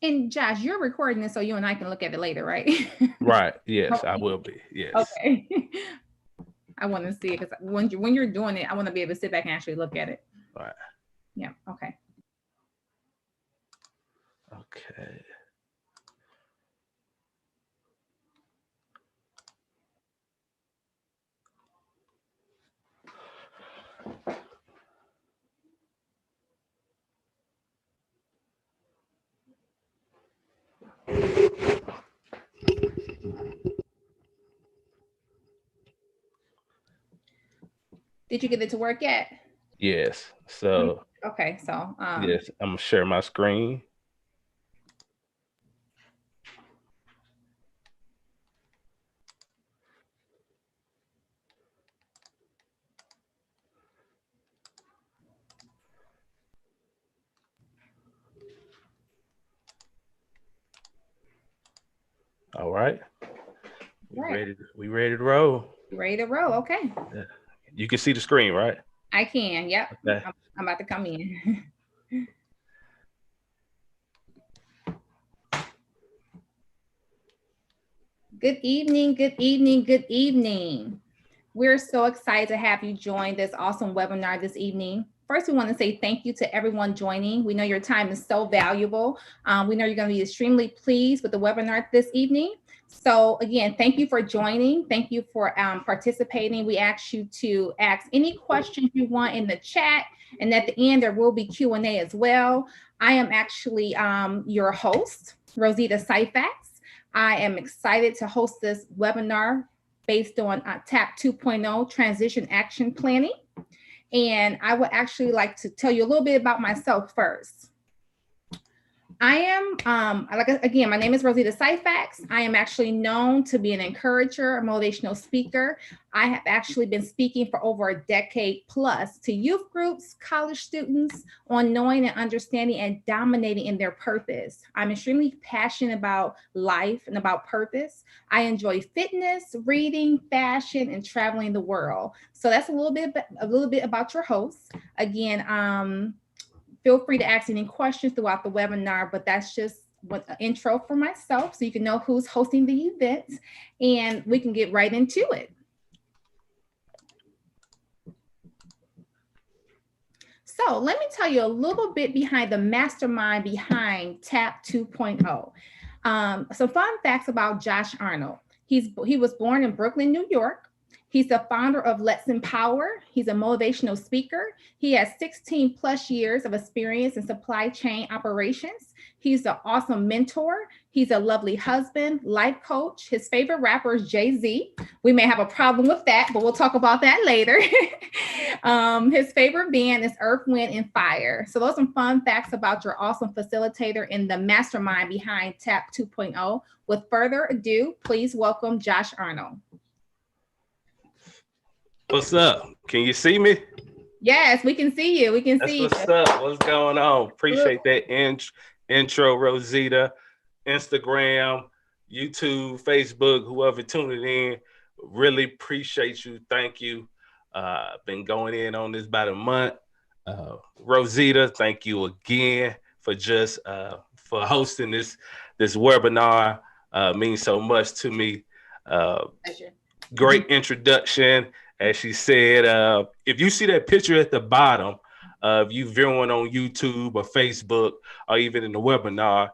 And Josh, you're recording this so you and I can look at it later, right? Right. Yes, I Okay. will be. Yes. Okay. I want to see it because when you're doing it, I want to be able to sit back and actually look at it. All right. Yeah. Okay. Okay. Did you get it to work yet? Yes. Let me- So Okay. So, yes, I'm gonna share my screen. All right. right. We ready to roll. You ready to roll? Okay. Yeah. You can see the screen, right? I can. Yep. Okay. I'm about to come in. Good evening. Good evening. Good evening. We're so excited to have you join this awesome webinar this evening. First, we want to say thank you to everyone joining. We know your time is so valuable. We know you're going to be extremely pleased with the webinar this evening. So again, thank you for joining. Thank you for participating. We ask you to ask any questions you want in the chat. And at the end, there will be Q&A as well. I am actually your host, Rosita Syfax. I am excited to host this webinar based on TAP 2.0 transition action planning. And I would actually like to tell you a little bit about myself first. I am, again, my name is Rosita Syfax. I am actually known to be an encourager, a motivational speaker. I have actually been speaking for over a decade plus to youth groups, college students on knowing and understanding and dominating in their purpose. I'm extremely passionate about life and about purpose. I enjoy fitness, reading, fashion, and traveling the world. So that's a little bit about your host. Again, feel free to ask any questions throughout the webinar, but that's just what an intro for myself so you can know who's hosting the event and we can get right into it. So let me tell you a little bit behind the mastermind behind TAP 2.0. Some fun facts about Josh Arnold. He was born in Brooklyn, New York. He's the founder of Let's Empower. He's a motivational speaker. He has 16 plus years of experience in supply chain operations. He's an awesome mentor. He's a lovely husband, life coach. His favorite rapper is Jay-Z. We may have a problem with that, but we'll talk about that later. His favorite band is Earth, Wind, and Fire. So those are some fun facts about your awesome facilitator in the mastermind behind TAP 2.0. With further ado, please welcome Josh Arnold. What's up? Can you see me? Yes, we can see you. We can That's see you. what's up. What's going on? Appreciate that intro, Rosita. Instagram, YouTube, Facebook, whoever tuning in. Really appreciate you. Thank you. Been going in on this about a month. Rosita, thank you again for just for hosting this webinar. Means so much to me. Pleasure. Great introduction. As she said, if you see that picture at the bottom of you viewing on YouTube or Facebook or even in the webinar,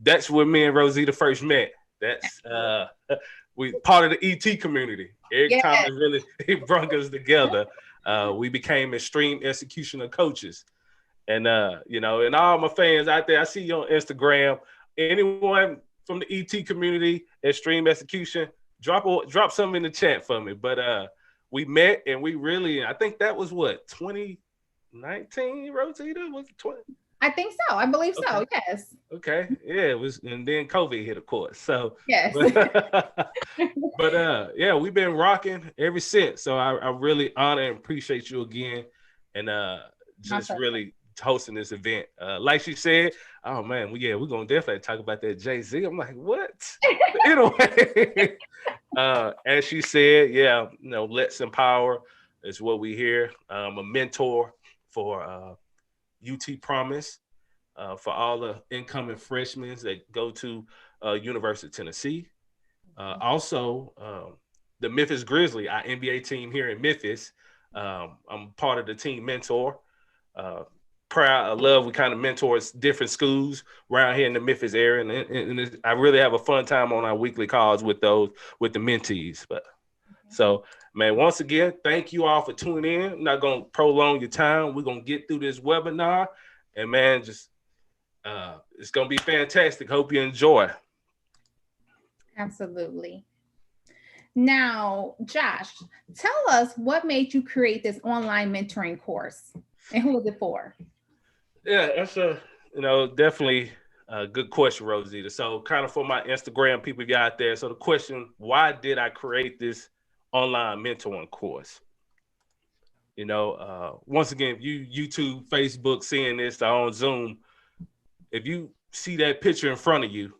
that's where me and Rosita first met. That's we part of the ET community. Eric Yes. Thomas really he brought us together. We became extreme executioner coaches. And and all my fans out there, I see you on Instagram. Anyone from the ET community, extreme execution, drop something in the chat for me. But we met and we really, I think that was what, 2019, Rosita? Was it 20? I think so. I believe so. Okay. Yes. Okay. Yeah, it was, and then COVID hit, of course. So Yes. but yeah, we've been rocking ever since. So I really honor and appreciate you again. And just really hosting this event. Like she said, oh man, we're gonna definitely talk about that Jay-Z. I'm like, what? Anyway, as she said, yeah, Let's Empower is what we hear. I'm a mentor for UT Promise. for all the incoming freshmen that go to University of Tennessee. Also, the Memphis Grizzlies, our NBA team here in Memphis. I'm part of the team mentor. Uh, Proud, I love we kind of mentor different schools around here in the Memphis area, and I really have a fun time on our weekly calls with the mentees. But so, man, once again, thank you all for tuning in. I'm not gonna prolong your time. We're gonna get through this webinar, and man, just it's gonna be fantastic. Hope you enjoy. Absolutely. Now, Josh, tell us what made you create this online mentoring course and who was it for? Yeah, that's definitely a good question, Rosita. So, kind of for my Instagram people you out there. So, the question: why did I create this online mentoring course? Once again, if you YouTube, Facebook, seeing this on Zoom, if you see that picture in front of you,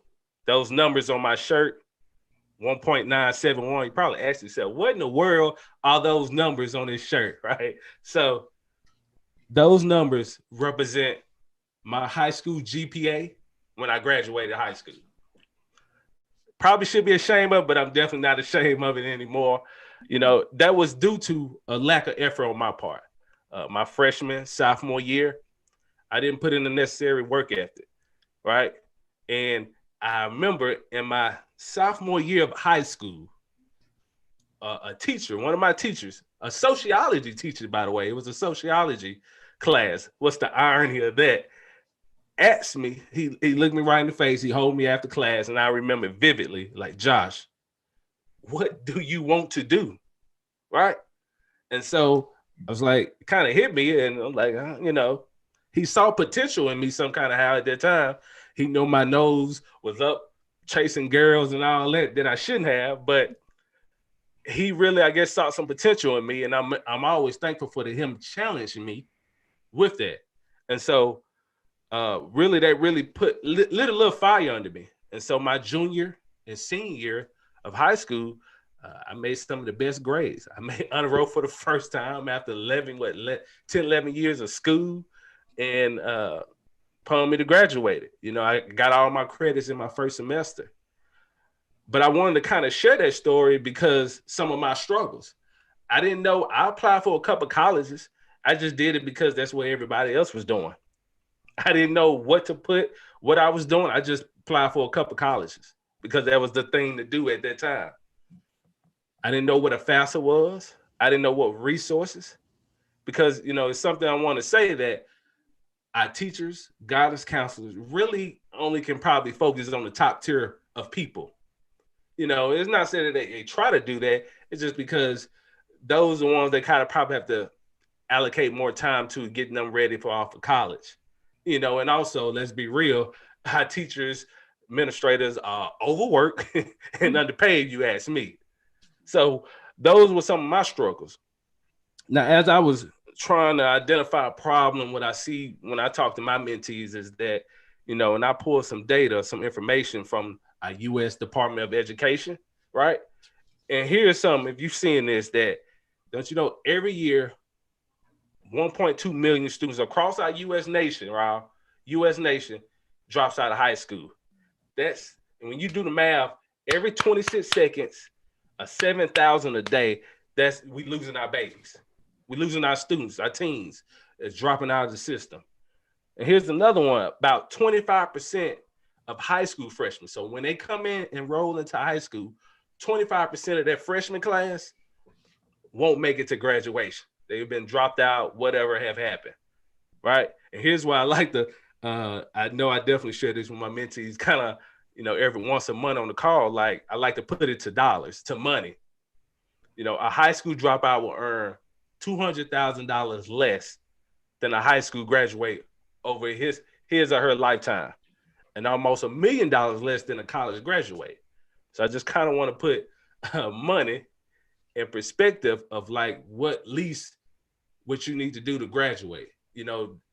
those numbers on my shirt, 1.971, you probably ask yourself, what in the world are those numbers on this shirt, right? So those numbers represent my high school GPA when I graduated high school. Probably should be ashamed of, but I'm definitely not ashamed of it anymore. That was due to a lack of effort on my part. My freshman, sophomore year, I didn't put in the necessary work ethic, right? And I remember in my sophomore year of high school, a teacher, one of my teachers, a sociology teacher, by the way, it was a sociology class. What's the irony of that? Asked me, he looked me right in the face, he hold me after class, and I remember vividly, like, Josh, what do you want to do? Right? And so I was like, kind of hit me, and I'm like, he saw potential in me some kind of how at that time. He knew my nose was up chasing girls and all that I shouldn't have, but he really, I guess, saw some potential in me, and I'm always thankful for him challenging me with that. And so really that really lit a little fire under me. And so my junior and senior year of high school, I made some of the best grades. I made honor roll for the first time after 10, 11 years of school, and prompted me to graduate. I got all my credits in my first semester. But I wanted to kind of share that story because some of my struggles. I didn't know. I applied for a couple of colleges. I just did it because that's what everybody else was doing. I didn't know what to put, what I was doing. I just applied for a couple of colleges because that was the thing to do at that time. I didn't know what a FAFSA was. I didn't know what resources, because, it's something I want to say that our teachers, guidance counselors really only can probably focus on the top tier of people. It's not saying that they try to do that. It's just because those are the ones that kind of probably have to allocate more time to getting them ready for off of college. And also, let's be real, our teachers, administrators are overworked and underpaid, you ask me. So those were some of my struggles. Now, as I was trying to identify a problem, what I see when I talk to my mentees is that, and I pull some data, some information from our U.S. Department of Education, right? And here's some, if you've seen this, that, don't you know, every year, 1.2 million students across our U.S. nation, right? U.S. nation drops out of high school. That's, and when you do the math, every 26 seconds, 7,000 a day, we losing our babies. We losing our students, our teens. It's dropping out of the system. And here's another one, about 25% of high school freshmen. So when they come in and roll into high school, 25% of that freshman class won't make it to graduation. They've been dropped out, whatever have happened, right? And here's why I like to, I know I definitely share this with my mentees, kind of, every once a month on the call, like I like to put it to dollars, to money. A high school dropout will earn $200,000 less than a high school graduate over his or her lifetime, and almost $1 million less than a college graduate. So I just kind of want to put money in perspective of like what you need to do to graduate.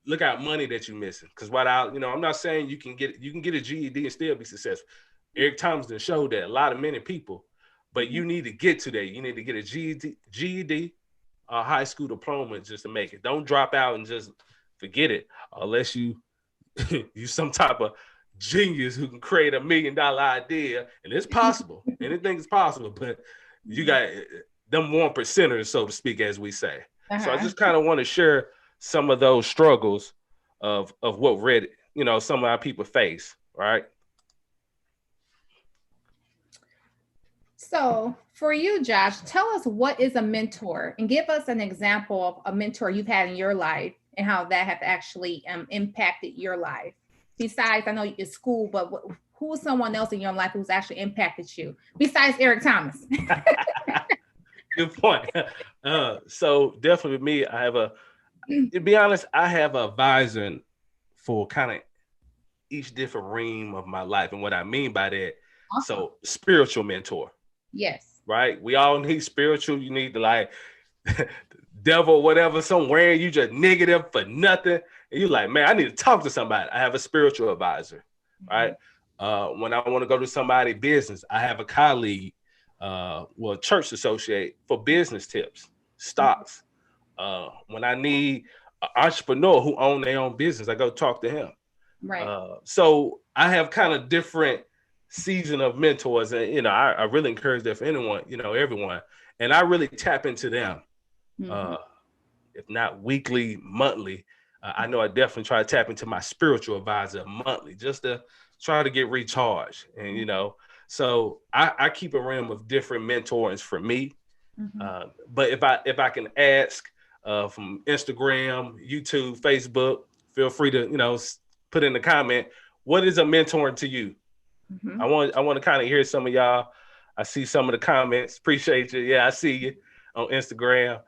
Look at money that you're missing. Because I'm not saying you can get a GED and still be successful. Eric Thompson showed that many people, but you need to get to that. You need to get a GED, a high school diploma just to make it. Don't drop out and just forget it unless you you some type of genius who can create $1 million idea, and it's possible. Anything is possible, but you got them 1%ers, so to speak, as we say. So I just kind of want to share some of those struggles of what some of our people face, right? So for you, Josh, tell us what is a mentor and give us an example of a mentor you've had in your life and how that have actually impacted your life. Besides, I know it's school, but who is someone else in your life who's actually impacted you besides Eric Thomas? Good point. So definitely with me, to be honest, I have an advisor for kind of each different realm of my life. And what I mean by that, awesome. So spiritual mentor. Yes. Right? We all need spiritual. You need to like devil, whatever, somewhere you just negative for nothing. And you're like, man, I need to talk to somebody. I have a spiritual advisor, right? When I want to go to somebody's business, I have a colleague, church associate for business tips, stocks. When I need an entrepreneur who own their own business, I go talk to him. Right. So I have kind of different season of mentors, and I really encourage that for anyone, everyone, and I really tap into them. If not weekly, monthly. I know I definitely try to tap into my spiritual advisor monthly just to try to get recharged. And, so I keep a realm of different mentors for me. But if I can ask from Instagram, YouTube, Facebook, feel free to, put in the comment, what is a mentor to you? I want to kind of hear some of y'all. I see some of the comments. Appreciate you. Yeah, I see you on Instagram.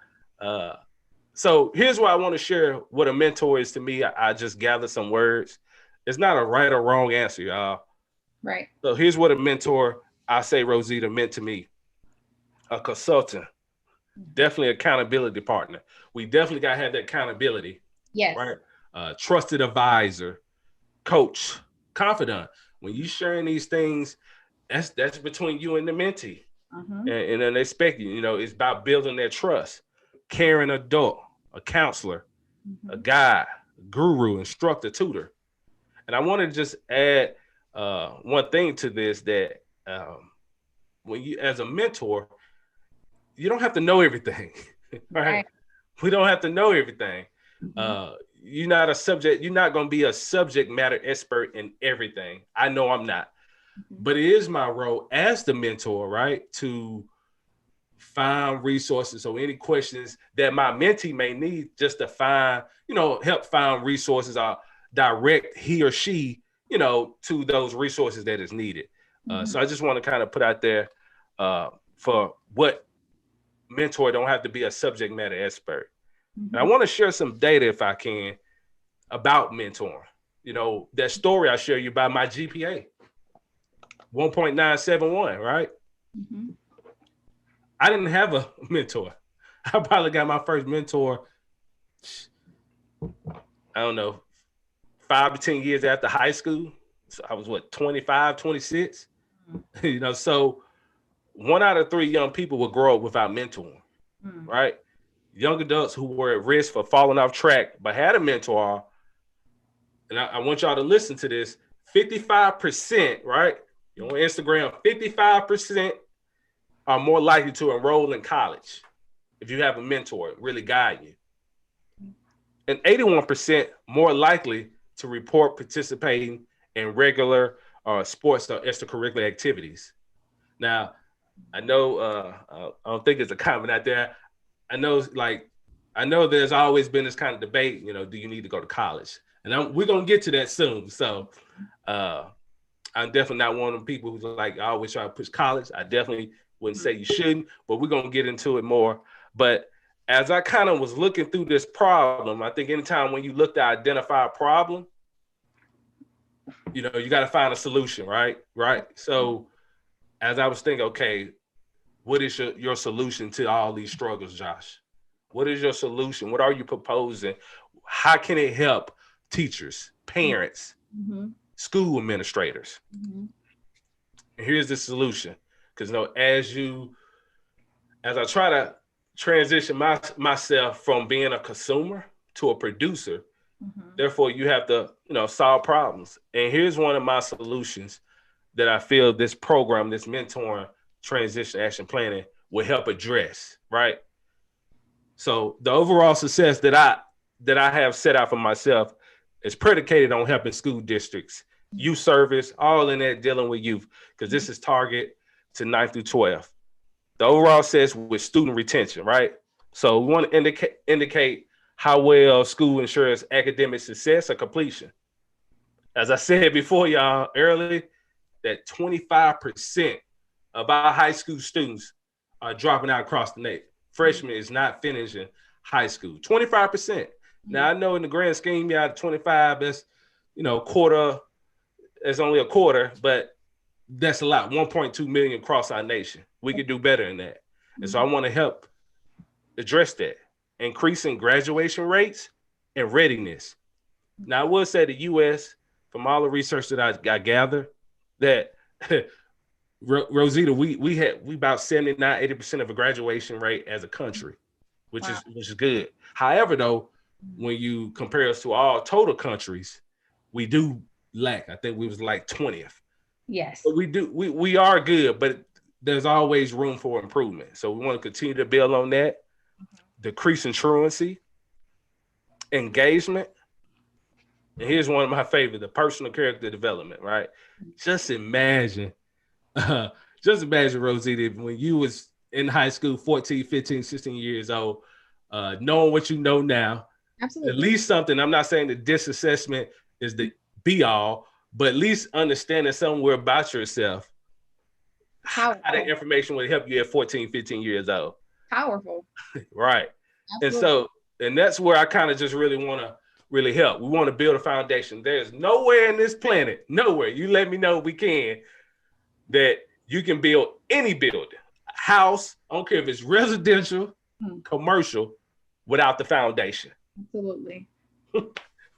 So here's what I want to share what a mentor is to me. I just gathered some words. It's not a right or wrong answer, y'all. Right. So here's what a mentor, I say, Rosita, meant to me. A consultant, definitely accountability partner. We definitely got to have that accountability. Yes. Right. Trusted advisor, coach, confidant. When you sharing these things, that's between you and the mentee. And then they expect you, it's about building that trust. Caring adult, a counselor, a guide, guru, instructor, tutor. And I want to just add one thing to this, that when you, as a mentor, you don't have to know everything, right? We don't have to know everything. You're not going to be a subject matter expert in everything. I know I'm not, but it is my role as the mentor, right, to find resources. So any questions that my mentee may need, just to find, help find resources, or direct he or she, to those resources that is needed. So I just want to kind of put out there for what mentor don't have to be a subject matter expert. And I want to share some data, if I can, about mentoring. That story I share you about my GPA, 1.971, right? I didn't have a mentor. I probably got my first mentor, I don't know, 5 to 10 years after high school. So I was 25, 26. So 1 out of 3 young people will grow up without mentoring, right? Young adults who were at risk for falling off track but had a mentor, and I want y'all to listen to this, 55%, right? On Instagram, 55% are more likely to enroll in college if you have a mentor really guide you. And 81% more likely to report participating in regular sports or extracurricular activities. Now, I know, I don't think it's a comment out there. I know there's always been this kind of debate, do you need to go to college? And we're going to get to that soon. So I'm definitely not one of them people who's like, I always try to push college. I definitely wouldn't say you shouldn't, but we're going to get into it more. But as I kind of was looking through this problem, I think anytime when you look to identify a problem, you got to find a solution, right? Right. So as I was thinking, okay, what is your solution to all these struggles, Josh? What is your solution? What are you proposing? How can it help teachers, parents, school administrators? And here's the solution. Because as I try to transition myself from being a consumer to a producer, Therefore, you have to, solve problems. And here's one of my solutions that I feel this program, this mentoring transition action planning will help address, right? So the overall success that I have set out for myself is predicated on helping school districts, youth service, all in that dealing with youth, because this is target to 9th through 12th. The overall says with student retention, right? So we want to indicate how well school ensures academic success or completion. As I said before, y'all, early, that 25% of our high school students are dropping out across the nation. Freshmen is not finishing high school. 25%. Now I know in the grand scheme, you have 25, that's quarter, it's only a quarter, but that's a lot. 1.2 million across our nation. We could do better than that. And so I want to help address that. Increasing graduation rates and readiness. Now I will say the US, from all the research that I gather, that Rosita, we about 79-80% of a graduation rate as a country, which is good. However, though, when you compare us to all total countries, we do lack. I think we was like 20th. Yes. But we are good, but there's always room for improvement. So we want to continue to build on that. Decreasing truancy, engagement. And here's one of my favorite, the personal character development, right? Just imagine, Rosita, when you was in high school, 14, 15, 16 years old, knowing what you know now. Absolutely. At least something, I'm not saying that this assessment is the be all, but at least understanding somewhere about yourself, how that information would help you at 14, 15 years old. Powerful. Right. Absolutely. And that's where I kind of just really want to help. We want to build a foundation. There's nowhere in this planet, nowhere, you let me know we can, that you can build any building, house, I don't care if it's residential, commercial, without the foundation. Absolutely.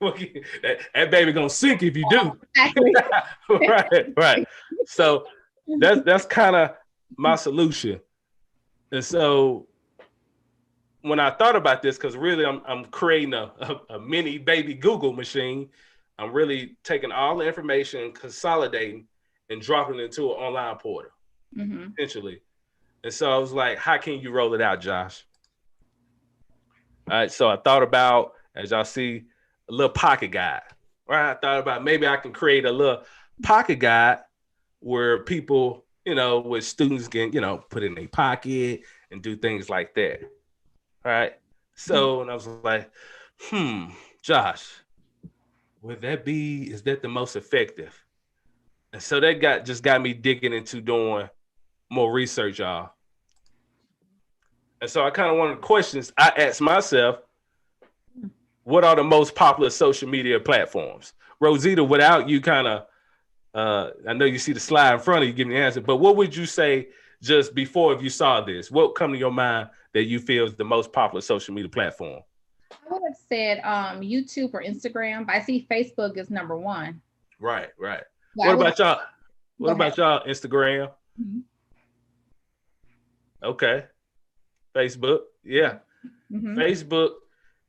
that baby gonna sink if you do. Exactly. right. So that's kind of my solution. And so when I thought about this, because really I'm creating a mini baby Google machine, I'm really taking all the information, consolidating, and dropping it into an online portal, essentially. And so I was like, how can you roll it out, Josh? All right, so I thought about, as y'all see, a little pocket guide. Right, I thought about maybe I can create a little pocket guide where people, with students can, put in their pocket and do things like that. All right. So, and I was like, Josh, is that the most effective? And so that got me digging into doing more research, y'all. And so I kind of one of the questions I asked myself, what are the most popular social media platforms? Rosita, without you kind of, I know you see the slide in front of you giving the answer, but what would you say just before, if you saw this, what come to your mind that you feel is the most popular social media platform? I would have said YouTube or Instagram, but I see Facebook is number one. Right. What about y'all? What about y'all? Instagram? Okay. Facebook. Yeah. Facebook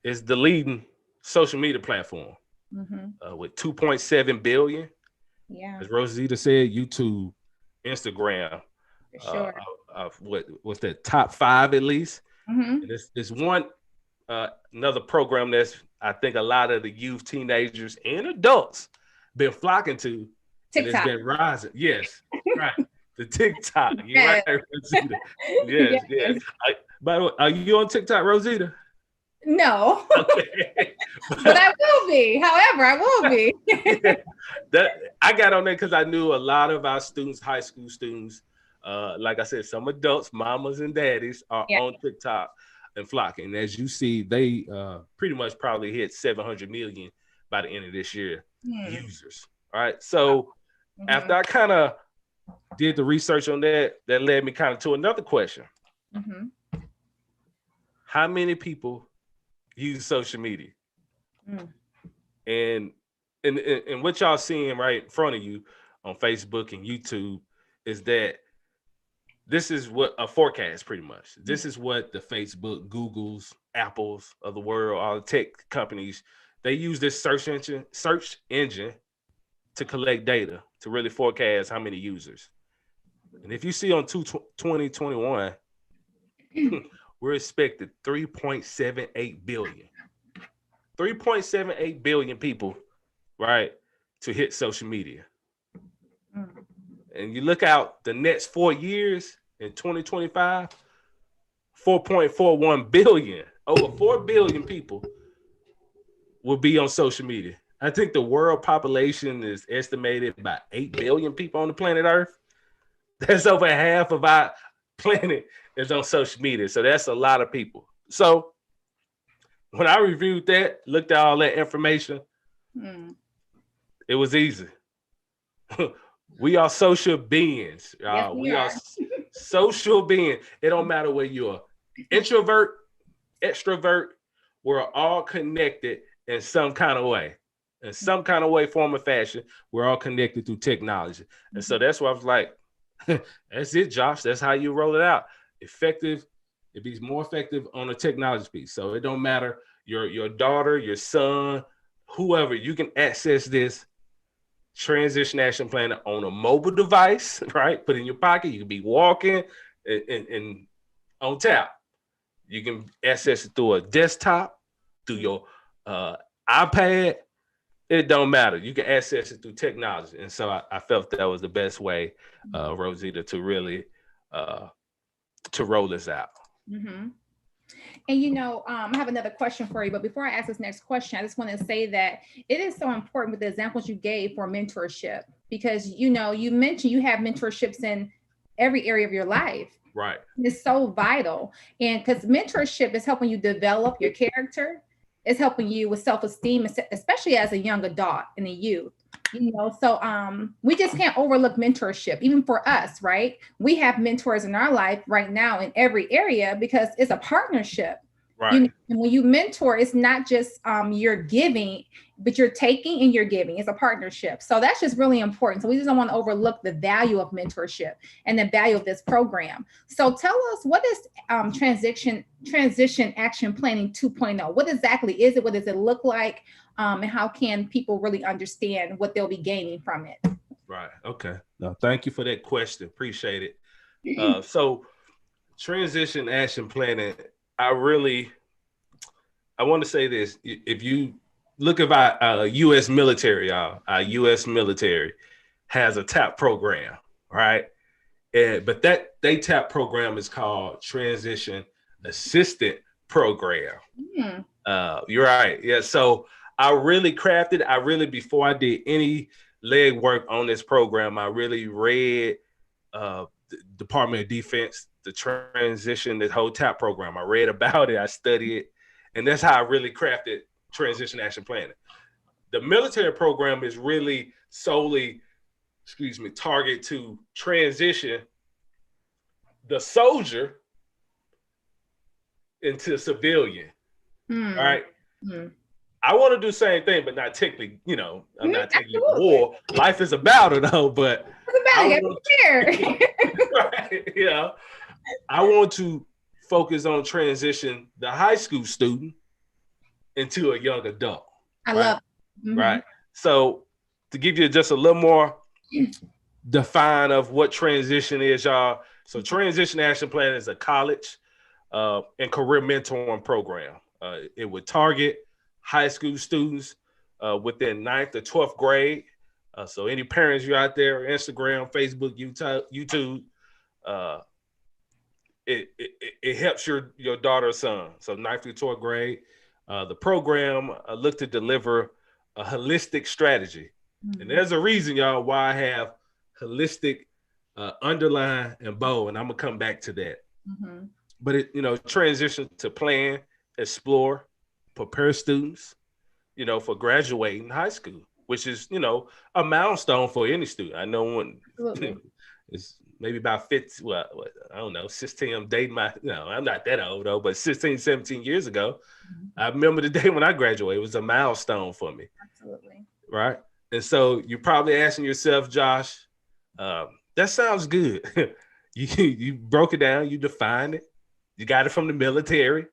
is the leading social media platform with 2.7 billion. Yeah. As Rosita said, YouTube, Instagram. For sure. What's that? Top 5 at least. And there's one another program that's I think a lot of the youth, teenagers, and adults been flocking to. TikTok. And it's been rising. Yes, right. The TikTok. You're right, Rosita. Yes. By the way, are you on TikTok, Rosita? No. Okay. But I will be. However, I will be. I got on there because I knew a lot of our students, high school students, like I said, some adults, mamas and daddies are on TikTok and flocking. As you see, they pretty much probably hit 700 million by the end of this year users. All right. So after I kind of did the research on that led me kind of to another question. How many people use social media? And what y'all seeing right in front of you on Facebook and YouTube is that this is what a forecast pretty much. This is what the Facebook, Googles, Apples of the world, all the tech companies, they use this search engine to collect data to really forecast how many users. And if you see on 2021, we're expected 3.78 billion. 3.78 billion people, right, to hit social media. And you look out the next 4 years in 2025, 4.41 billion, over 4 billion people will be on social media. I think the world population is estimated by 8 billion people on the planet Earth. That's over half of our planet is on social media. So that's a lot of people. So when I reviewed that, looked at all that information, it was easy. We are social beings. Yes, We are social beings. It don't matter where you are. Introvert, extrovert, we're all connected in some kind of way. In some kind of way, form, or fashion, we're all connected through technology. And so that's why I was like, that's it, Josh. That's how you roll it out. Effective. It be more effective on a technology piece. So it don't matter your daughter, your son, whoever, you can access this transition action plan on a mobile device, right? Put it in your pocket. You can be walking and on tap. You can access it through a desktop, through your iPad. It don't matter. You can access it through technology. And so I felt that was the best way, Rosita, to really to roll this out. Mm-hmm. And I have another question for you, but before I ask this next question, I just want to say that it is so important with the examples you gave for mentorship, because you mentioned you have mentorships in every area of your life. Right. It's so vital. And because mentorship is helping you develop your character, it's helping you with self-esteem, especially as a young adult and a youth. So we just can't overlook mentorship, even for us, right? We have mentors in our life right now in every area because it's a partnership. Right. And when you mentor, it's not just you're giving, but you're taking and you're giving. It's a partnership. So that's just really important. So we just don't want to overlook the value of mentorship and the value of this program. So tell us, what is transition action planning 2.0? What exactly is it? What does it look like? And how can people really understand what they'll be gaining from it? Right. Okay. No, thank you for that question. Appreciate it. So transition action planning, I want to say this. If you look at our U.S. military, our U.S. military has a TAP program, right? But that TAP program is called Transition Assistant Program. You're right. Yeah. So I really before I did any leg work on this program, I really read the Department of Defense, the transition, the whole TAP program. I read about it, I studied it, and that's how I really crafted transition action planning. The military program is really solely, target to transition the soldier into civilian, right? I want to do the same thing, but not technically, I'm not taking war. Life is a battle, though, but I want to focus on transition the high school student into a young adult. I love it. Right. So to give you just a little more define of what transition is, y'all. So transition action plan is a college and career mentoring program. It would target high school students within 9th to 12th grade. So any parents you out there, Instagram, Facebook, YouTube, it helps your daughter or son. So 9th to 12th grade. The program look to deliver a holistic strategy. And there's a reason, y'all, why I have holistic underline and bold, and I'm gonna come back to that. But it, transition to plan, explore, prepare students, for graduating high school, which is, a milestone for any student. I know when it's maybe about 50, I don't know, 16, I'm dating I'm not that old though, but 16, 17 years ago, I remember the day when I graduated. It was a milestone for me. Absolutely. Right. And so you're probably asking yourself, Josh, that sounds good. You broke it down, you defined it, you got it from the military.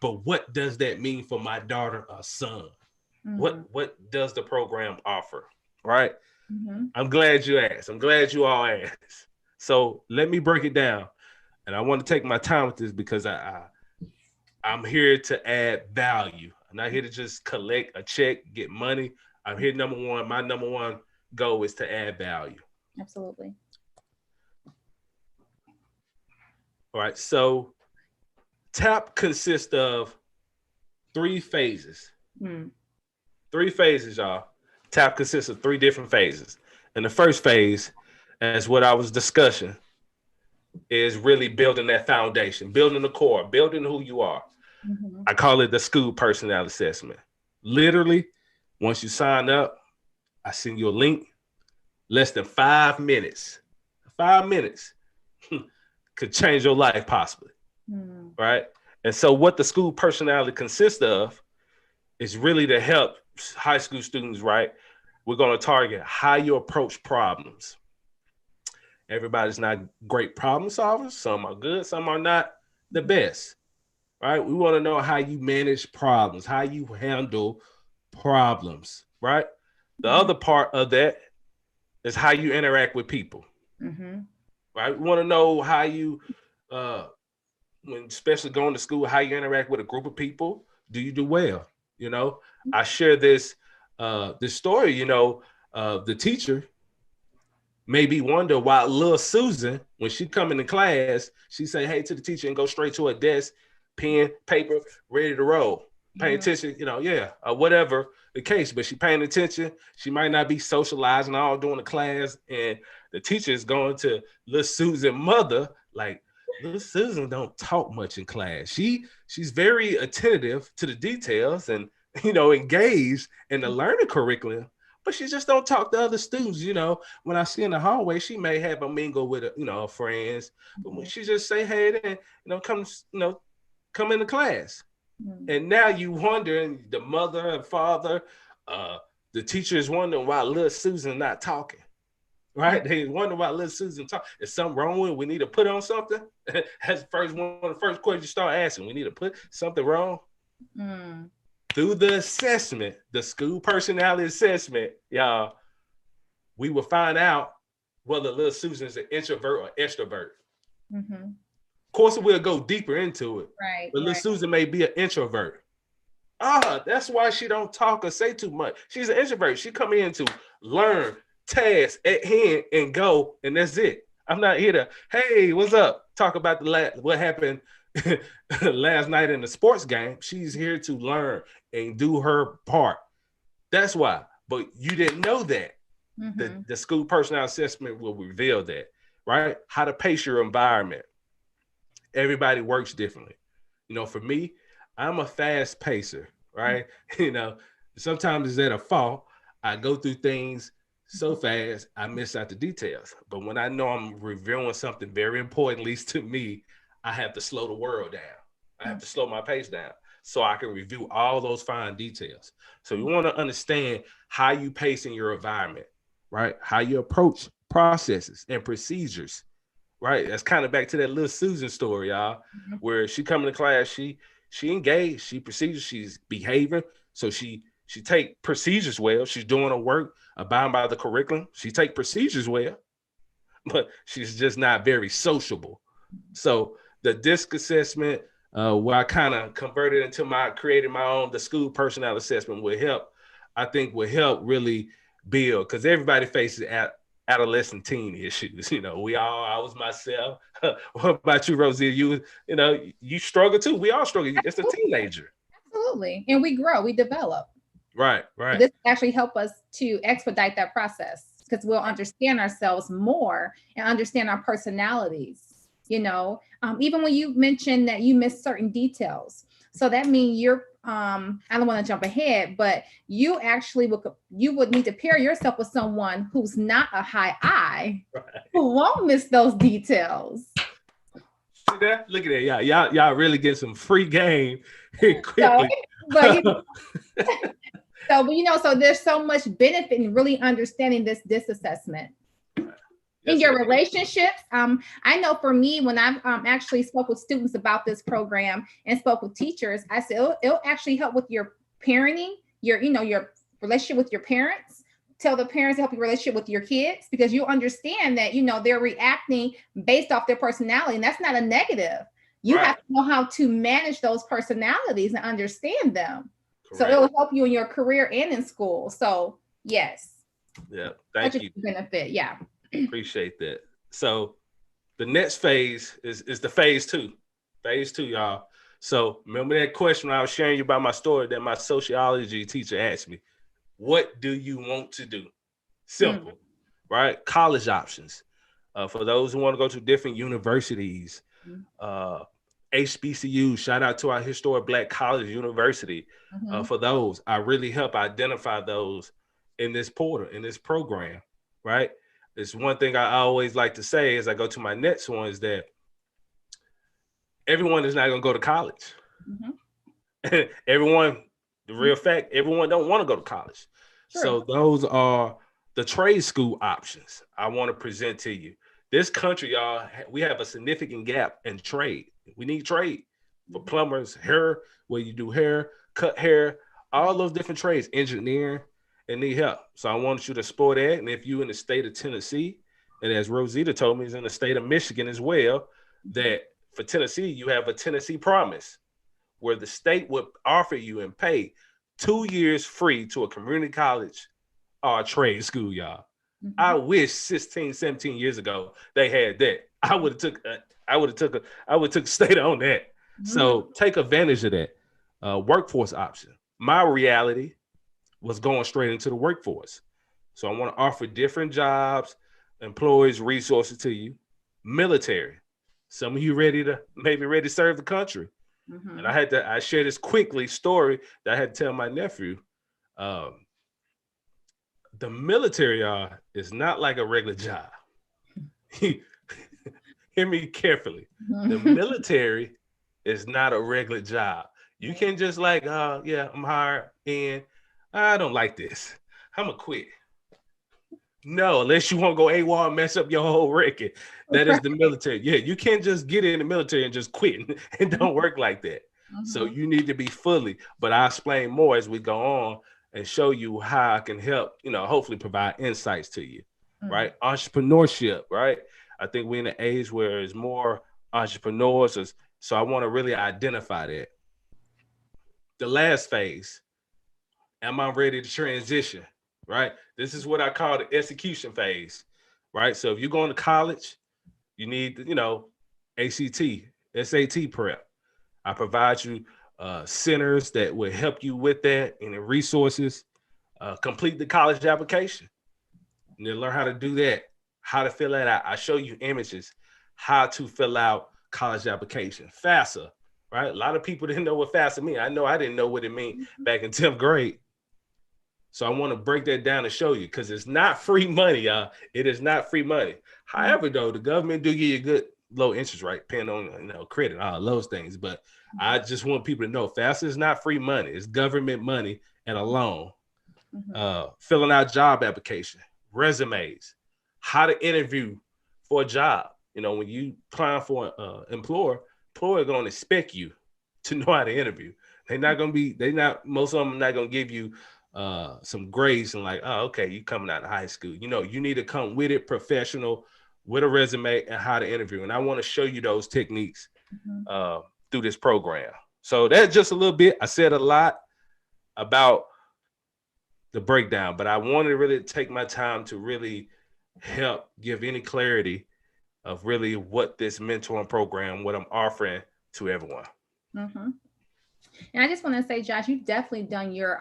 but what does that mean for my daughter or son? What does the program offer? Right? I'm glad you asked. I'm glad you all asked. So let me break it down. And I want to take my time with this because I'm here to add value. I'm not here to just collect a check, get money. I'm here, my number one goal is to add value. Absolutely. All right. So TAP consists of 3 phases. 3 phases, y'all. TAP consists of 3 different phases. And the first phase, as what I was discussing, is really building that foundation, building the core, building who you are. I call it the school personality assessment. Literally, once you sign up, I send you a link. Less than 5 minutes. 5 minutes could change your life possibly. Right? And so what the school personality consists of is really to help high school students, right? We're going to target how you approach problems. Everybody's not great problem solvers. Some are good, some are not the best, right? We want to know how you manage problems, how you handle problems, right? The other part of that is how you interact with people, right? We want to know how you, when especially going to school, how you interact with a group of people. Do you do well? You know, I share this story, the teacher maybe wonder why little Susan, when she come into class, she say, hey to the teacher and go straight to her desk, pen, paper, ready to roll. Paying attention, whatever the case, but she paying attention. She might not be socializing all during the class. And the teacher is going to little Susan's mother, like, little Susan don't talk much in class. She's very attentive to the details and, engaged in the learning curriculum, but she just don't talk to other students. When I see in the hallway, she may have a mingle with, her friends, but when she just say, hey, then, come into class. And now you wondering, the mother and father, the teacher is wondering why little Susan not talking, right? They wonder why little Susan talk. Is something wrong with it? We need to put on something? That's one of the first questions you start asking. We need to put something wrong? Through the assessment, the school personality assessment, y'all, we will find out whether little Susan is an introvert or extrovert. Of course, we'll go deeper into it. Right. But little Susan may be an introvert. That's why she don't talk or say too much. She's an introvert. She come in to learn, task at hand, and go, and that's it. I'm not here to, hey, what's up? Talk about what happened last night in the sports game. She's here to learn and do her part. That's why. But you didn't know that. The school personality assessment will reveal that, right? How to pace your environment. Everybody works differently. For me, I'm a fast pacer, right? Sometimes it's at a fault. I go through things so fast, I miss out the details. But when I know I'm reviewing something very important, at least to me, I have to slow the world down. I have to slow my pace down so I can review all those fine details. So you want to understand how you pace in your environment, right? How you approach processes and procedures. Right. That's kind of back to that little Susan story, y'all, where she come into class, she engaged, she procedures, she's behaving. So she take procedures well. She's doing her work, abiding by the curriculum. She take procedures well, but she's just not very sociable. So the DISC assessment, where I kind of converted into creating my own, the school personality assessment will help really build, because everybody faces adolescent teen issues. I was myself. What about you, Rosie? You struggle too. We all struggle. It's a teenager. Absolutely. And we grow, we develop. Right. This actually help us to expedite that process, because we'll understand ourselves more and understand our personalities. Even when you mentioned that you missed certain details. So that means you're, I don't want to jump ahead, but you actually would need to pair yourself with someone who's not a high I, who won't miss those details. See that? Look at that. Y'all really get some free game quickly. So there's so much benefit in really understanding this assessment. In your relationships. I know for me, when I've actually spoke with students about this program and spoke with teachers, I said it'll actually help with your parenting, your relationship with your parents. Tell the parents to help your relationship with your kids, because you understand that they're reacting based off their personality, and that's not a negative. You have to know how to manage those personalities and understand them. Correct. So it will help you in your career and in school. So yes. Yeah, thank you. Benefit. Yeah. Appreciate that. So the next phase is the phase two. Phase two, y'all. So remember that question I was sharing you about my story that my sociology teacher asked me. What do you want to do? Simple, right? College options. For those who want to go to different universities, HBCU, shout out to our historic Black College University. For those, I really help identify those in this portal, in this program, right? It's one thing I always like to say as I go to my next one is that everyone is not going to go to college. Everyone, the real fact, everyone don't want to go to college. Sure. So those are the trade school options I want to present to you. This country, y'all, we have a significant gap in trade. We need trade for plumbers, hair, where you do hair, cut hair, all those different trades, engineering, and need help. So I want you to explore that. And if you're in the state of Tennessee, and as Rosita told me, is in the state of Michigan as well, that for Tennessee, you have a Tennessee Promise, where the state would offer you and pay 2 years free to a community college or a trade school, y'all. I wish 16, 17 years ago they had that. I would have took state on that. So take advantage of that workforce option. My reality was going straight into the workforce. So I want to offer different jobs, employees, resources to you. Military. Some of you ready to serve the country. And I shared this quickly story that I had to tell my nephew. The military is not like a regular job. Hear me carefully. The military is not a regular job. You can't just like, I'm hired and I don't like this. I'm gonna quit. No, unless you want to go AWOL and mess up your whole record. That is the military. Yeah, you can't just get in the military and just quit. It don't work like that. So you need to be fully, but I'll explain more as we go on and show you how I can help, hopefully provide insights to you, right? Entrepreneurship, right? I think we're in an age where there's more entrepreneurs. So I want to really identify that. The last phase, am I ready to transition, right? This is what I call the execution phase, right? So if you're going to college, you need, ACT, SAT prep. I provide you centers that will help you with that and the resources. Complete the college application. And then learn how to do that, how to fill that out. I show you images, how to fill out college application. FAFSA, right? A lot of people didn't know what FAFSA means. I know I didn't know what it meant back in 10th grade. So I want to break that down and show you, because it's not free money, y'all. It is not free money. However, though, the government do give you a good low interest rate, depending on credit, all those things. But I just want people to know FAFSA is not free money. It's government money and a loan. Filling out job application, resumes, how to interview for a job. When you apply for an employer going to expect you to know how to interview. Most of them are not going to give you some grades and like, oh, okay, you coming out of high school. You need to come with it, professional, with a resume and how to interview. And I want to show you those techniques through this program. So that's just a little bit. I said a lot about the breakdown, but I wanted to really take my time to really help give any clarity of really what this mentoring program, what I'm offering to everyone. And I just want to say, Josh, you've definitely done your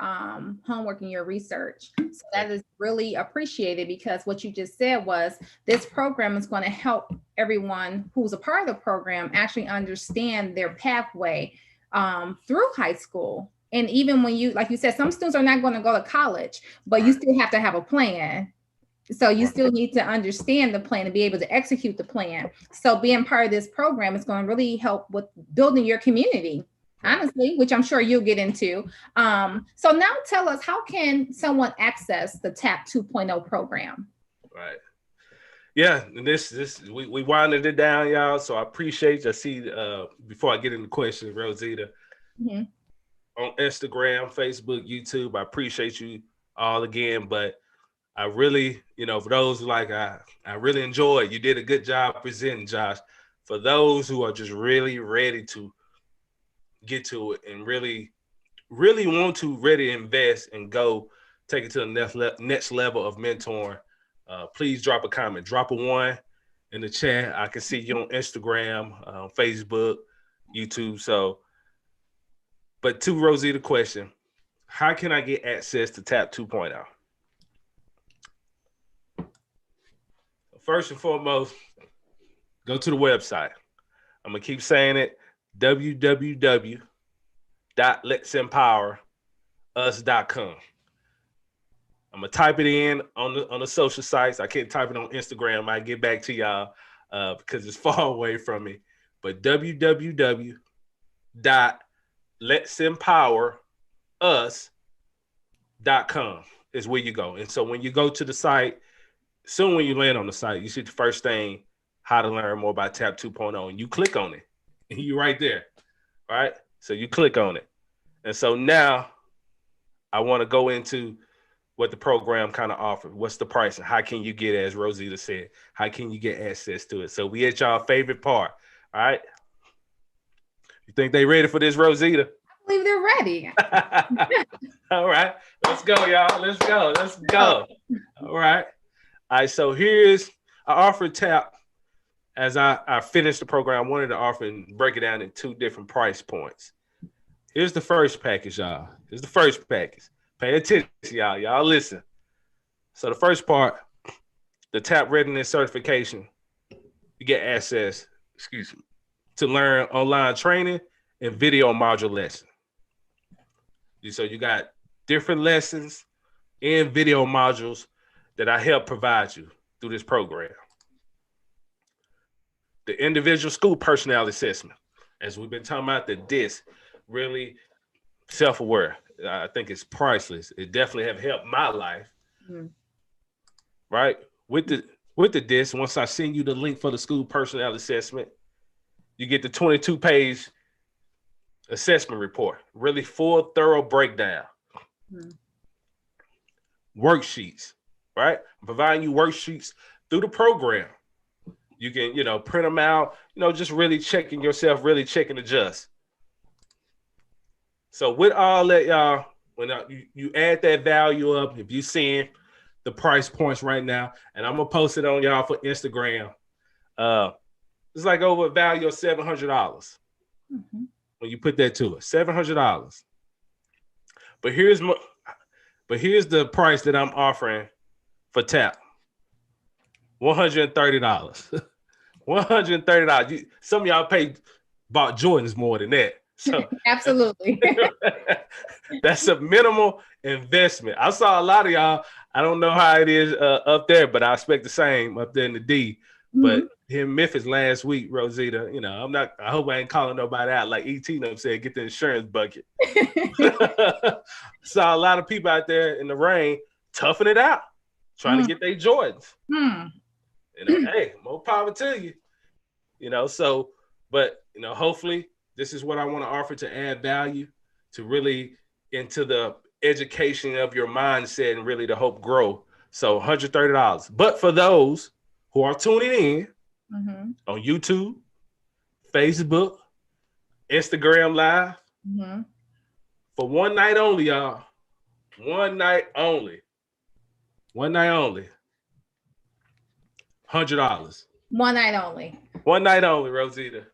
homework and your research. So that is really appreciated, because what you just said was this program is going to help everyone who's a part of the program actually understand their pathway through high school. And even when like you said, some students are not going to go to college, but you still have to have a plan. So you still need to understand the plan and be able to execute the plan. So being part of this program is going to really help with building your community, honestly, which I'm sure you'll get into. So now tell us, how can someone access the TAP 2.0 program? Right. yeah, and this we winded it down, y'all. So I appreciate you. I see before I get into questions, Rosita, Mhm. on Instagram, Facebook, YouTube. I appreciate you all again. But I really, for those who I really enjoyed. You did a good job presenting, Josh. For those who are just really ready to get to it and really want to ready invest and go take it to the next level of mentoring, please drop a comment, drop a one in the chat. I can see you on Instagram, Facebook, YouTube. So, but to Rosie, the question, how can I get access to TAP 2.0? First and foremost, go to the website. I'm going to keep saying it, www.letsempowerus.com. I'm gonna type it in on the social sites. I can't type it on Instagram. I get back to y'all because it's far away from me. But www.letsempowerus.com is where you go. And so when you go to the site, soon when you land on the site, you see the first thing, how to learn more about TAP 2.0, and you click on it, and you're right there. All right. So you click on it. And so now I want to go into what the program kind of offers. What's the price and how can you get, as Rosita said, how can you get access to it? So we at y'all favorite part. All right. You think they ready for this, Rosita? I believe they're ready. All right. Let's go, y'all. Let's go. Let's go. All right. All right. So here's I offered TAP as I finished the program. I wanted to offer and break it down in two different price points. Here's the first package, y'all. Here's the first package. Pay attention, y'all. Y'all listen. So the first part, the TAP readiness certification, you get access, to learn online training and video module lesson. So you got different lessons and video modules that I help provide you through this program. The individual school personality assessment, as we've been talking about, the DISC, really self-aware. I think it's priceless. It definitely have helped my life. Mm-hmm. Right? With the DISC, once I send you the link for the school personality assessment, you get the 22-page assessment report. Really full, thorough breakdown. Mm-hmm. Worksheets, right? I'm providing you worksheets through the program. You can, print them out, just really checking yourself, really checking adjust. So with all that, y'all, when you add that value up, if you're seeing the price points right now, and I'm gonna post it on y'all for Instagram, it's like over a value of $700 mm-hmm. when you put that to it, $700. But here's the price that I'm offering for TAP: $130. $130. Some of y'all bought Jordans more than that. So absolutely. That's a minimal investment. I saw a lot of y'all. I don't know how it is up there, but I expect the same up there in the D. Mm-hmm. But here in Memphis last week, Rosita, I hope I ain't calling nobody out like E.T. said, get the insurance bucket. Saw a lot of people out there in the rain toughing it out, trying to get their Jordans. Hey, more power to you. But hopefully this is what I want to offer to add value, to really into the education of your mindset and really to help grow. So $130. But for those who are tuning in mm-hmm. on YouTube, Facebook, Instagram Live, mm-hmm. for one night only, y'all. One night only. $100. One night only. One night only, Rosita.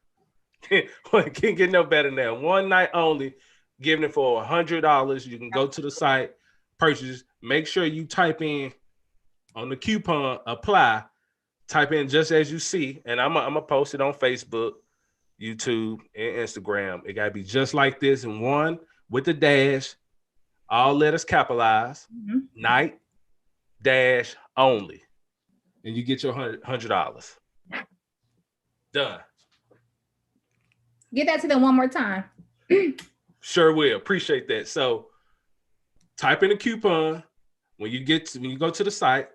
Can't get no better than that. One night only, giving it for $100. You can go to the site, purchase. Make sure you type in on the coupon, apply. Type in just as you see, and I'm gonna post it on Facebook, YouTube, and Instagram. It gotta be just like this, and one with the dash, all letters capitalized, mm-hmm. night dash only, and you get your $100. Done. Get that to them one more time. Sure will. Appreciate that. So type in a coupon when you go to the site.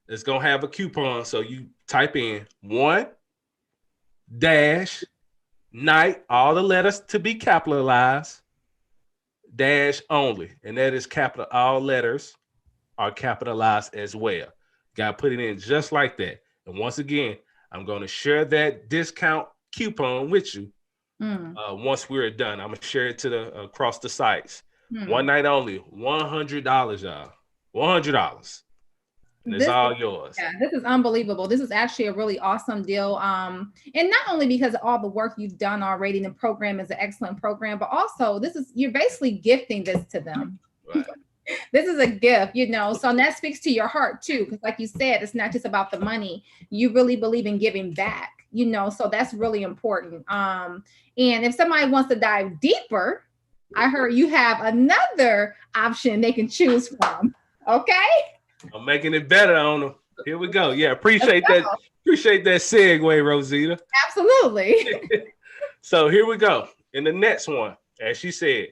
It's going to have a coupon. So you type in 1-night, all the letters to be capitalized, dash only. And that is capital. All letters are capitalized as well. Got to put it in just like that. And once again, I'm going to share that discount coupon with you. Once we're done, I'm going to share it to the across the sites. One night only, $100, y'all. $100. And it's all yours. Yeah, this is unbelievable. This is actually a really awesome deal. And not only because of all the work you've done already, the program is an excellent program, but also you're basically gifting this to them. Right. This is a gift, you know, so that speaks to your heart too. Because like you said, it's not just about the money. You really believe in giving back, you know, so that's really important. And if somebody wants to dive deeper, I heard you have another option they can choose from. Okay. I'm making it better on them. Here we go. Yeah, appreciate that. Appreciate that segue, Rosita. Absolutely. So here we go. In the next one, as she said,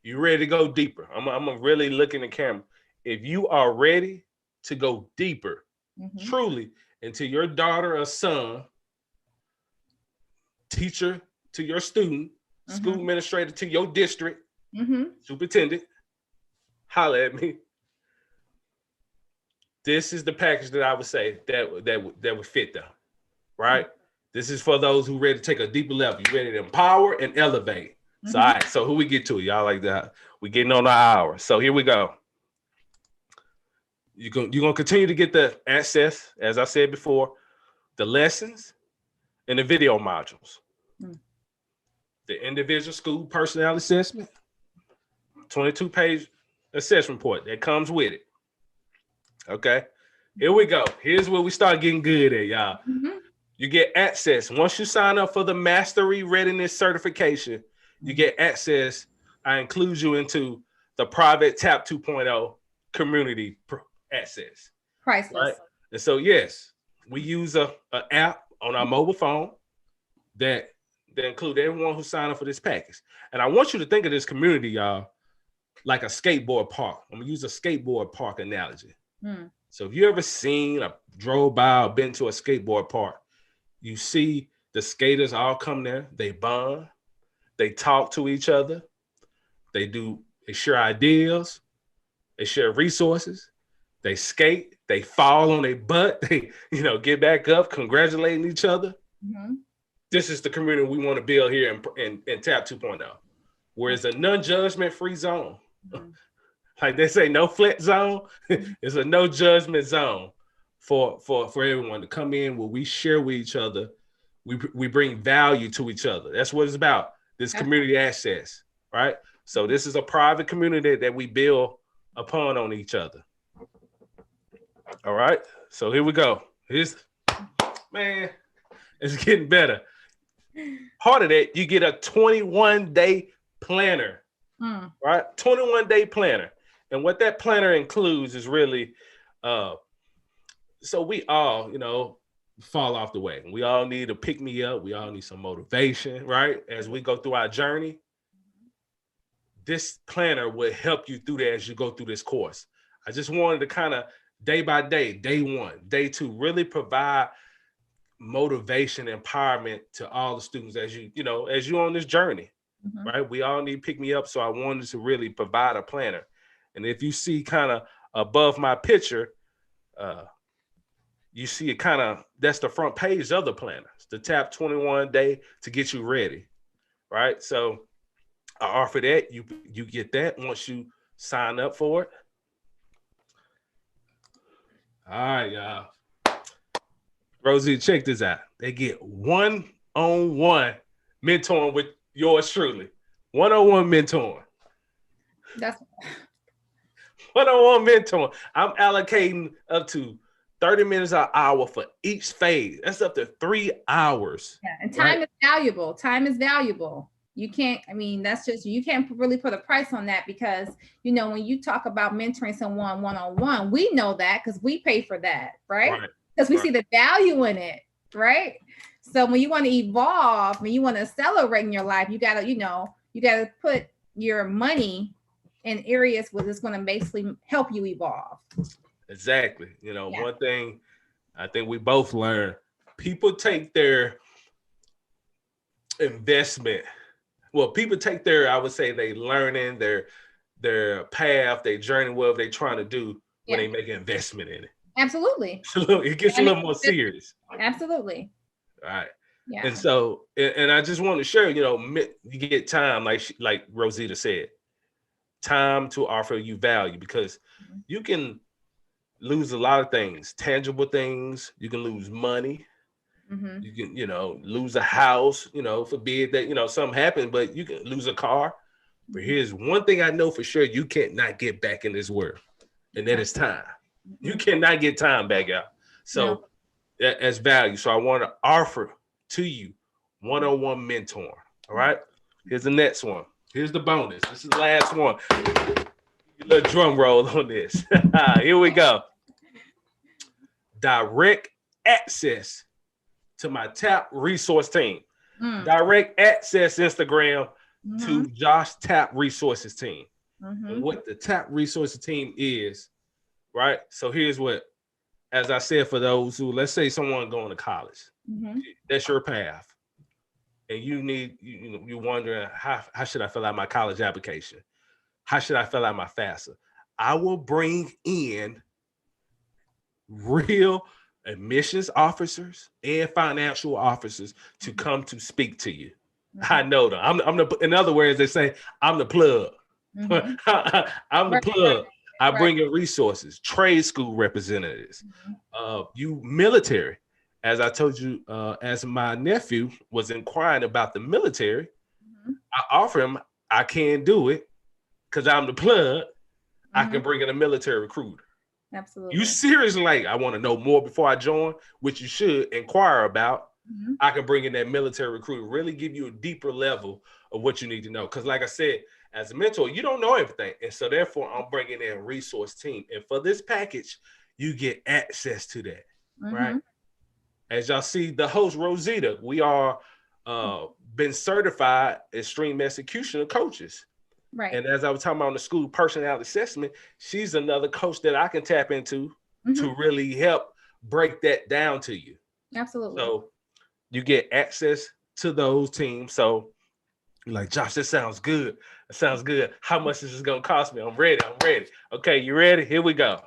you ready to go deeper? I'm gonna really look in the camera. If you are ready to go deeper, truly into your daughter or son, teacher to your student, school administrator to your district, superintendent, holler at me. This is the package that I would say that would fit them, right? This is for those who ready to take a deeper level. You ready to empower and elevate. So, all right, so who we get to? Y'all like that? We getting on our hour. So here we go. You're gonna continue to get the access, as I said before, the lessons and the video modules. The individual school personnel assessment, 22-page assessment report that comes with it. Okay, here we go. Here's where we start getting good at, y'all. You get access. Once you sign up for the Mastery Readiness Certification, you get access. I include you into the private TAP 2.0 community access. Priceless. Right? And so, yes, we use an app on our mobile phone that include everyone who signed up for this package. And I want you to think of this community, y'all, like a skateboard park. I'm going to use a skateboard park analogy. So if you ever seen or drove by or been to a skateboard park, you see the skaters all come there, they bond, they talk to each other, they share ideas, they share resources, they skate, they fall on their butt, they get back up, congratulating each other. This is the community we want to build here in TAP 2.0, where it's a non-judgment free zone. Like they say, no flat zone. It's a no judgment zone for everyone to come in where we share with each other. We bring value to each other. That's what it's about. This community access, right? So this is a private community that we build upon on each other. All right. So here we go. It's getting better. Part of that, you get a 21-day planner, right? 21-day planner. And what that planner includes is really, so we all, fall off the wagon. We all need to pick me up. We all need some motivation, right? As we go through our journey, this planner will help you through that as you go through this course. I just wanted to kind of day by day, day one, day two, really provide motivation, empowerment to all the students as you're on this journey, right? We all need to pick me up. So I wanted to really provide a planner. And if you see kind of above my picture, you see it that's the front page of the planner. It's the TAP 21 day to get you ready, right? So I offer that. You get that once you sign up for it. All right, y'all. Rosie, check this out. They get one-on-one mentoring with yours truly. One-on-one mentoring. That's one-on-one mentoring. I'm allocating up to 30 minutes an hour for each phase. That's up to 3 hours. Yeah, and time is valuable. Time is valuable. You can't really put a price on that because, when you talk about mentoring someone one-on-one, we know that because we pay for that, right? Because we see the value in it, right? So when you want to evolve, when you want to accelerate in your life, you gotta put your money in areas where it's going to basically help you evolve. Exactly. You know, Yeah. one thing I think we both learned, people take their investment. Well, people take their, I would say, they learning their path, their journey, whatever they trying to do when Yeah. they make an investment in it. Absolutely. It gets a I mean, little more serious. absolutely. All right. And Yeah. so, and I just want to share, you know, you get time, like Rosita said, time to offer you value, because you can lose a lot of things, tangible things. You can lose money. Mm-hmm. You can, you know, lose a house, you know, forbid that, you know, something happened, but you can lose a car. But here's one thing I know for sure, you cannot get back in this world, and that is time. You cannot get time back out. No. So that's value. So I want to offer to you one-on-one mentor. All right. Here's the next one. Here's the bonus. This is the last one. A little drum roll on this. Here we go. Direct access to my TAP resource team. Direct access Instagram to Josh TAP resources team. And what the TAP resources team is, right? So here's what, as I said, for those who, let's say someone going to college, that's your path. And you need, you're wondering, how should I fill out my college application? How should I fill out my FAFSA? I will bring in real admissions officers and financial officers to come to speak to you. I know them. I'm the, in other words, they say, I'm the plug. I'm the plug. I bring in resources, trade school representatives, you military. As I told you, as my nephew was inquiring about the military, I offer him, I can't do it because I'm the plug. I can bring in a military recruiter. Absolutely. You seriously like, I want to know more before I join, which you should inquire about. I can bring in that military recruiter, really give you a deeper level of what you need to know. Because like I said, as a mentor, you don't know everything. And so therefore, I'm bringing in a resource team. And for this package, you get access to that, right? As y'all see, the host, Rosita, we are been certified as stream executioner coaches. Right. And as I was talking about on the school personality assessment, she's another coach that I can tap into to really help break that down to you. Absolutely. So you get access to those teams. So you're like, Josh, this sounds good. It sounds good. How much is this going to cost me? I'm ready. Okay, you ready? Here we go.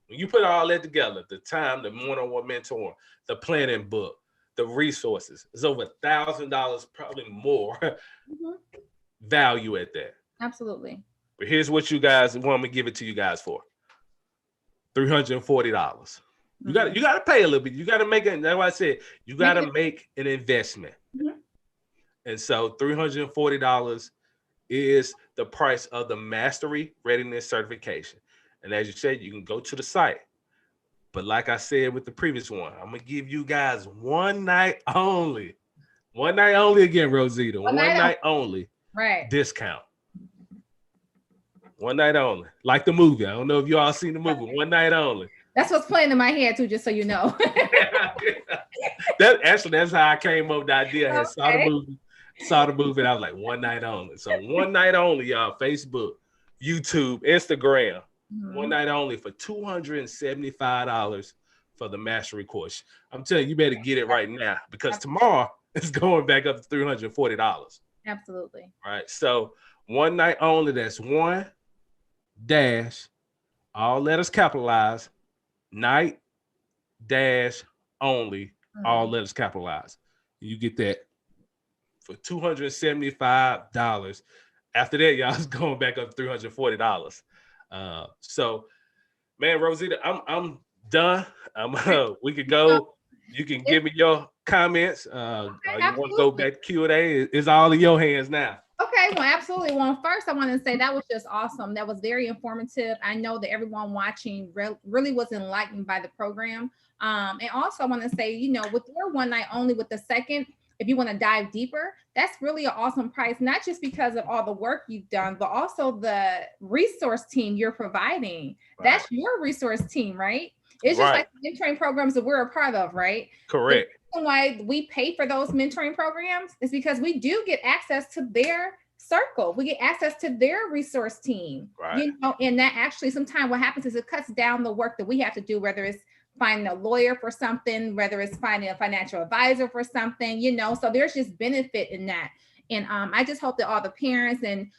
When you put all that together, the time, the one-on-one mentor, the planning book, the resources, it's over $1,000, probably more value at that. Absolutely. But here's what you guys want me to give it to you guys for. $340. You got to pay a little bit. You got to make it. That's why I said you got to make an investment. And so $340 is the price of the mastery readiness certification. And as you said, you can go to the site. But like I said with the previous one, I'm gonna give you guys one night only. One night only again, Rosita. One night only. Right. Discount. One night only. Like the movie. I don't know if you all seen the movie. One night only. That's what's playing in my head too, just so you know. That's how I came up with the idea. I saw the movie, and I was like, one night only. So one night only, y'all. Facebook, YouTube, Instagram. One night only for $275 for the mastery course. I'm telling you, you better get it right now because tomorrow it's going back up to $340. Absolutely. All right. So one night only, that's one dash, all letters capitalized, night dash only, all letters capitalized. You get that for $275. After that, y'all, it's going back up to $340. So, man, Rosita, I'm done. We could go. You can give me your comments. You want to go back to Q&A? It's all in your hands now. Okay, well, absolutely. Well, first, I want to say that was just awesome. That was very informative. I know that everyone watching really was enlightened by the program. And also, I want to say, you know, with your one night only, with the second, if you want to dive deeper, that's really an awesome price, not just because of all the work you've done, but also the resource team you're providing. Right. That's your resource team, right? It's just like the mentoring programs that we're a part of, right? Correct. The reason why we pay for those mentoring programs is because we do get access to their circle. We get access to their resource team, Right. and that actually sometimes what happens is it cuts down the work that we have to do, whether it's finding a lawyer for something, whether it's finding a financial advisor for something, so there's just benefit in that. And I just hope that all the parents and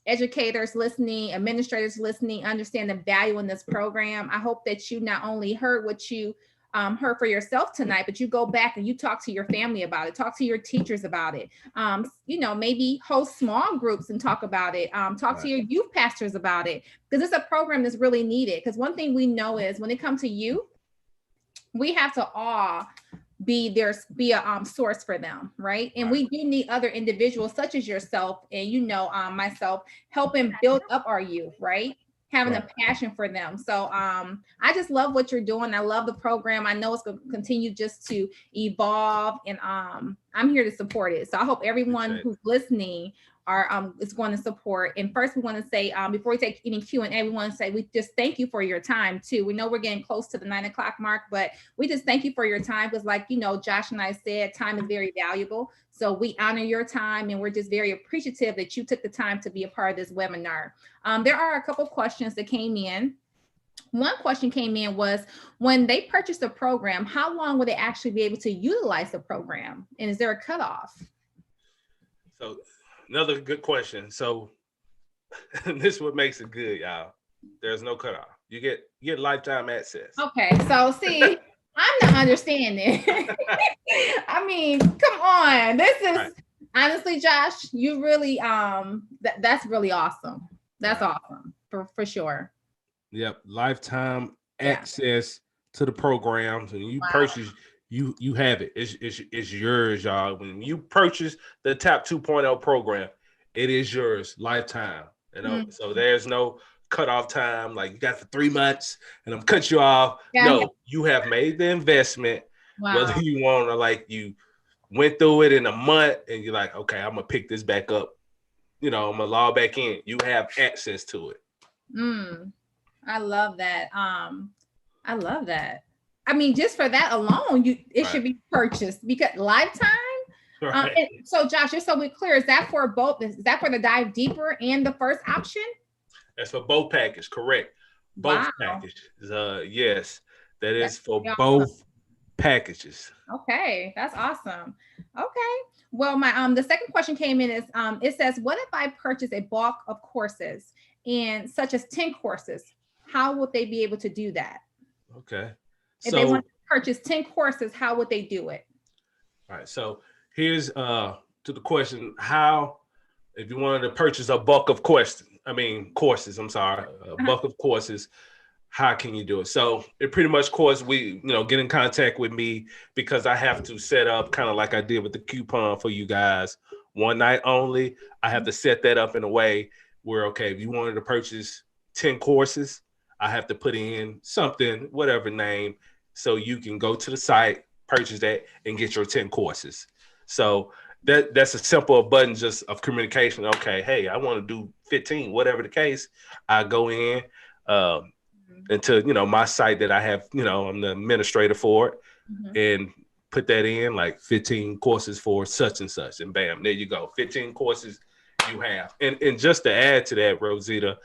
educators listening, administrators listening, understand the value in this program. I hope that you not only heard what you heard for yourself tonight, but you go back and you talk to your family about it, talk to your teachers about it, maybe host small groups and talk about it, talk to your youth pastors about it, because it's a program that's really needed. Because one thing we know is when it comes to youth, we have to all be a source for them, right? And we do need other individuals such as yourself and myself helping build up our youth, right? Having a passion for them. So I just love what you're doing. I love the program. I know it's going to continue just to evolve, and I'm here to support it. So I hope everyone who's listening is going to support. And first, we want to say, before we take any Q&A, we want to say we just thank you for your time too. We know we're getting close to the 9 o'clock mark, but we just thank you for your time, because like, Josh and I said, time is very valuable. So we honor your time, and we're just very appreciative that you took the time to be a part of this webinar. There are a couple of questions that came in. One question came in was, when they purchase a program, how long will they actually be able to utilize the program? And is there a cutoff? So another good question. So this is what makes it good, y'all. There's no cutoff. You get lifetime access. Okay, so see, I'm not understanding. I mean, come on. This is honestly, Josh, you really that's really awesome. That's awesome for sure. Yep, lifetime access to the programs, and you purchase. You have it. It's yours, y'all. When you purchase the TAP 2.0 program, it is yours lifetime. So there's no cutoff time. Like you got for 3 months, and I'm cut you off. Yeah. No, you have made the investment. Wow. Whether you want to you went through it in a month, and you're like, okay, I'm gonna pick this back up. I'm gonna log back in. You have access to it. I love that. I love that. I mean, just for that alone, it should be purchased, because lifetime. Right. So Josh, just so we're clear, is that for both? Is that for the dive deeper and the first option? That's for both packages, correct? Both packages. Yes, that's for both packages. Okay, that's awesome. Okay. Well, the second question came in is it says, what if I purchase a bulk of courses, and such as 10 courses? How would they be able to do that? Okay. If they want to purchase 10 courses, how would they do it? All right. So here's to the question: how, if you wanted to purchase a bulk of courses, a bulk of courses, how can you do it? So it pretty much, of course, we get in contact with me, because I have to set up kind of like I did with the coupon for you guys, one night only. I have to set that up in a way where, okay, if you wanted to purchase 10 courses, I have to put in something, whatever name, so you can go to the site, purchase that, and get your 10 courses. So that's a simple button just of communication. Okay, hey, I want to do 15, whatever the case. I go in into my site that I have, I'm the administrator for it, and put that in, like 15 courses for such and such, and bam, there you go, 15 courses you have. And just to add to that, Rosita,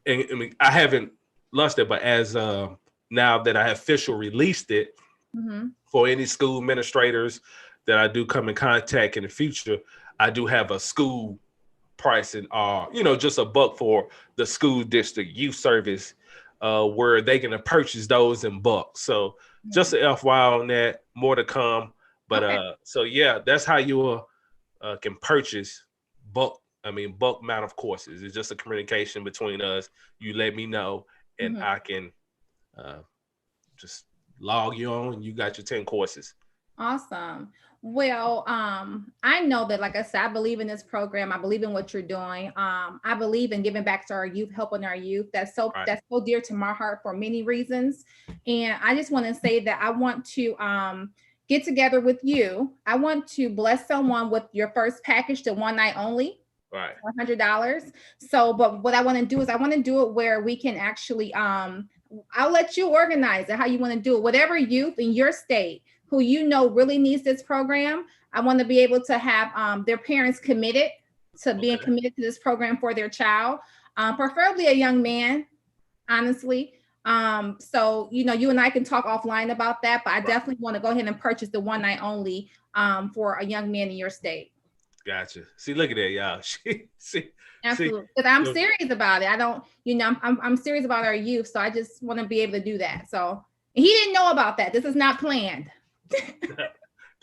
and I mean, I haven't launched it, but as now that I have officially released it, for any school administrators that I do come in contact in the future, I do have a school pricing, just a buck for the school district youth service, where they can purchase those in bulk. So just an FYI on that, more to come. But so yeah, that's how you can purchase bulk amount of courses. It's just a communication between us. You let me know, and I can just log you on, and you got your 10 courses. Awesome. Well, I know that, like I said, I believe in this program. I believe in what you're doing. I believe in giving back to our youth, helping our youth. That's so dear to my heart for many reasons. And I just want to say that I want to get together with you. I want to bless someone with your first package to one night only. Right. $100. So, but what I want to do is I want to do it where we can actually, I'll let you organize it, how you want to do it, whatever youth in your state who really needs this program. I want to be able to have their parents committed to being committed to this program for their child, preferably a young man, honestly. So you and I can talk offline about that, but I definitely want to go ahead and purchase the one night only for a young man in your state. Gotcha. See, look at that, y'all. Absolutely, because I'm serious about it. I don't, I'm serious about our youth, so I just want to be able to do that. So he didn't know about that. This is not planned.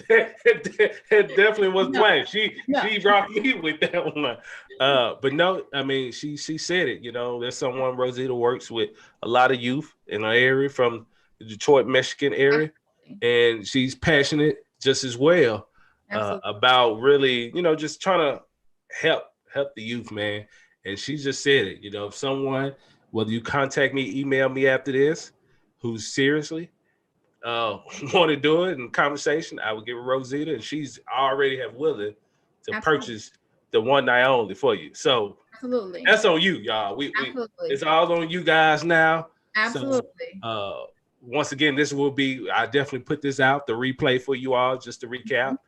It definitely was planned. She brought me with that one. But no, I mean, she said it. There's someone, Rosita, works with a lot of youth in our area from the Detroit, Michigan area, and she's passionate just as well about really, just trying to help the youth, man. And she just said it. If someone, whether you contact me, email me after this, who's seriously want to do it in conversation, I would give Rosita, and she's already have willing to purchase the one night only for you. So that's on you, y'all. We it's all on you guys now. Absolutely. So, once again, this will be, I definitely put this out, the replay for you all, just to recap.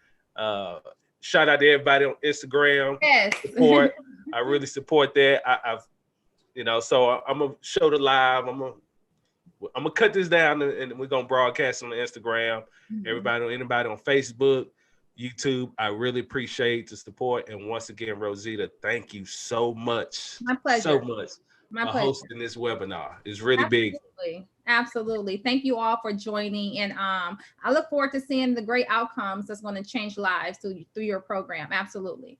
Shout out to everybody on Instagram. Yes. Support. I really support that. I've so I'm gonna show the live. I'm gonna cut this down and we're gonna broadcast on the Instagram. Anybody on Facebook, YouTube, I really appreciate the support. And once again, Rosita, thank you so much. My pleasure. So much for hosting this webinar. It's really big. Absolutely. Thank you all for joining. And I look forward to seeing the great outcomes that's going to change lives through your program. Absolutely.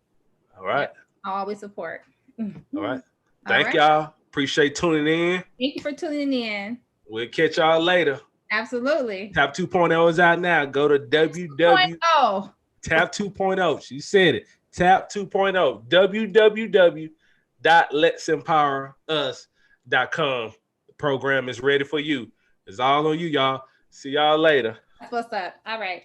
All right. I'll always support. All right. Thank y'all. Appreciate tuning in. Thank you for tuning in. We'll catch y'all later. Absolutely. Tap 2.0 is out now. Go to www. Tap 2.0. She said it. Tap 2.0. www.letsempowerus.com. The program is ready for you. It's all on you, y'all. See y'all later. That's what's up. All right.